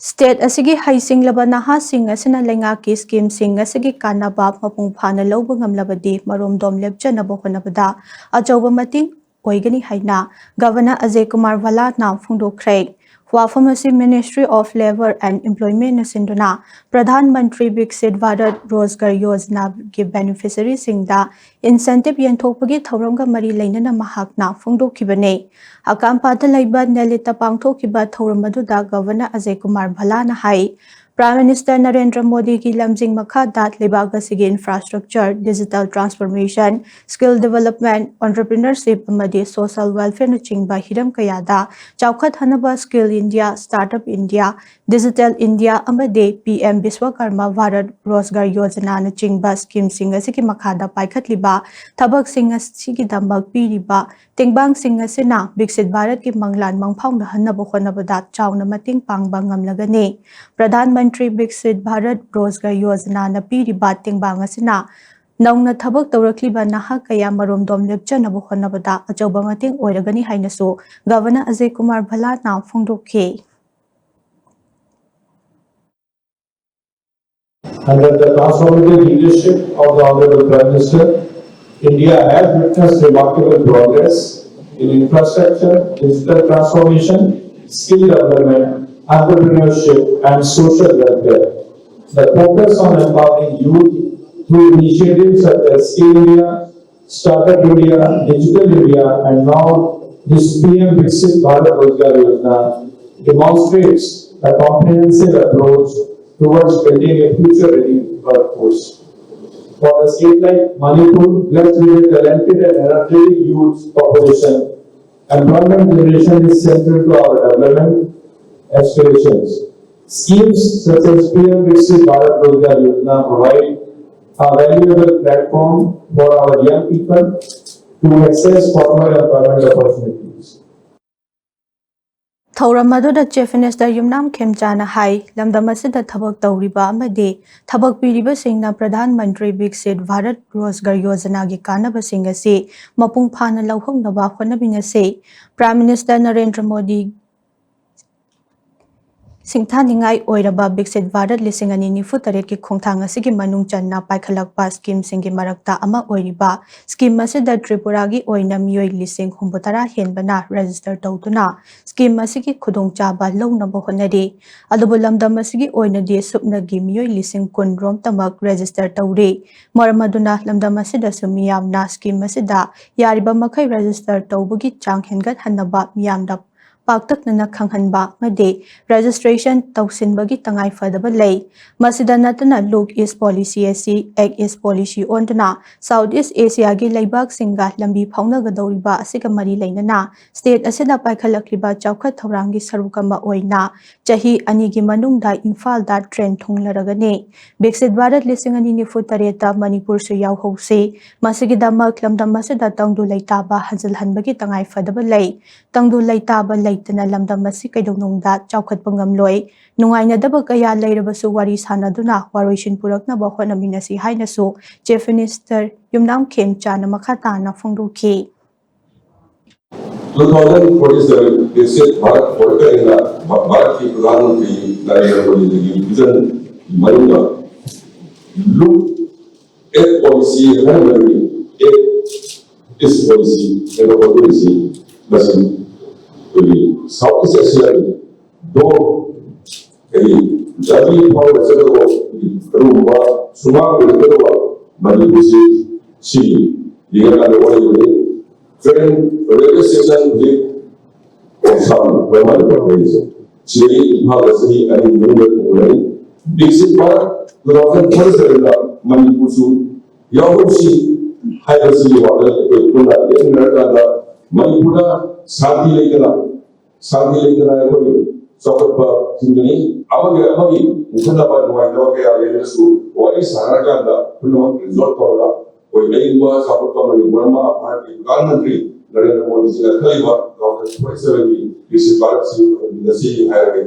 State asigi haising laba naha sing asina Leingak ki scheme sing asigi Kanaba mapung phana lawba ngamlabadi maromdom lepjanaba honabada achauba mating oigani haina Governor Ajay Kumar Bhala na phungdokkhre wafam asi Ministry of Labour and Employment asinduna Pradhan Mantri Viksit Bharat Rozgar Yojana ki beneficiary singda incentive yanthokpagi thauramga mari leinana mahakna phungdokhibane Akampata laiba Nelita pangthokiba thauramadu Governor Ajay Kumar Bhala na hai Prime Minister Narendra Modi ki lamjing makhada lebak asigi infrastructure, digital transformation, skill development, entrepreneurship amadi social welfare na chingba hiram kayada chawkhat hanaba skill India, startup India, digital India amadi PM Biswakarma Bharat Rozgar Yojana na chingba scheme sing asigi makhada paikhatliba thabak sing asigi damak piriba tingbang sing asina Viksit Bharat ki manglan mangphau na hanaba khonabada chawna mating pangba ngamlagani Pradhan Mantri Viksit Bharat Rozgar Yojana na piriba tingbang asina nauna thabak tawrakliba naha kaya maromdom lepjanaba honabada achauba mating oiragani hainasu Governor Ajay Kumar Bhala na phungdokhe Under the transformative leadership of the Honorable Prime Minister, India has witnessed remarkable progress in infrastructure, digital transformation, skill development, entrepreneurship, and social welfare. The focus on empowering youth through initiatives such as Skill India, Startup India, Digital India, and now this PM Viksit Bharat Rozgar Yojana demonstrates a comprehensive approach towards building a future-ready workforce. For a state like Manipur, blessed with a talented and energetic youth population, employment generation is central to our development aspirations. Schemes such as PM Viksit Bharat Rozgar Yojana provide a valuable platform for our young people to access formal employment opportunities. Thauramadu Chief Minister Yumnam Khemchana hai lamdamasida thabak tawriba amadi thabak piriba singna Pradhan Mantri Viksit Bharat Rozgar Yojana gi kanaba sing asi mapung phana lauhongnaba honabinase Prime Minister Narendra Modi Singthaningai oiraba Viksit Bharat lisingani nifu taret ki khongthang asigi manung channa paikhalakpa scheme singi marakta ama oiriba scheme asida Tripura gi oina miyoi lising humbutara henbana register tawtuna scheme asigi khudongchaba lownaba honari adubu lamdam asigi oina di supnagi miyoi lising kun rom tamak register tawri maramaduna lamdam asida sumiyamna scheme asida yariba makai register tawbugi chang hengat hanaba miyamda Paktakna Kanghanba Made registration Tausinbagi Tangai Fadaba Lay Masida Natana Look is policy SC Egg is policy Ondana Southeast Asia Gi Laybak Singa Lambi Pauna Gadoriba Asikamari Lainana State Asida Paikalakriba Chauka Taurangi Sarukama Oina Chahi Anigi Manungda Infal that trend Tunglaragane Viksit Bharat Lisingani Futareta Manipur Suyau Hose Masigidama Klamda Masida Tangdu Laitaba Hazal Hanbagi Tangai Fadaba Lay Tangdu Laitaba Laitana Lamdam Masi Kaidonungda Chaukat Pangamloy Nungaina Daba Kaya Lairabasu Wari Sanaduna Warishin Purakna Bahona Minasi Hainasu Chief Minister Yumnam Khemchana Makhatana Phungdokhe 2047 Viksit Bharat Volta Bharat ki Pradhan Mantri Narendra Modi ji vision manunga look at policy hai mari is policy and policy basi Southeast Asia do jadi power sedo rumah semua berbeda Manipur Shing dia ada orang ini train railway station di Assam Manipur Shing hal ini ada mulai Viksit Bharat 2047 Manipur yang bersih hai bersih wadah itu pun ada Manipur Sadi lekana koi sokapa singani amagi mukanda pa nuai dawa kaya lesu wai saraka da puno resort tola koi leingwa sokapa Manipur ma party Pradhan Mantri Narendra Modi ji la khaiba 2047 Viksit Bharat si hai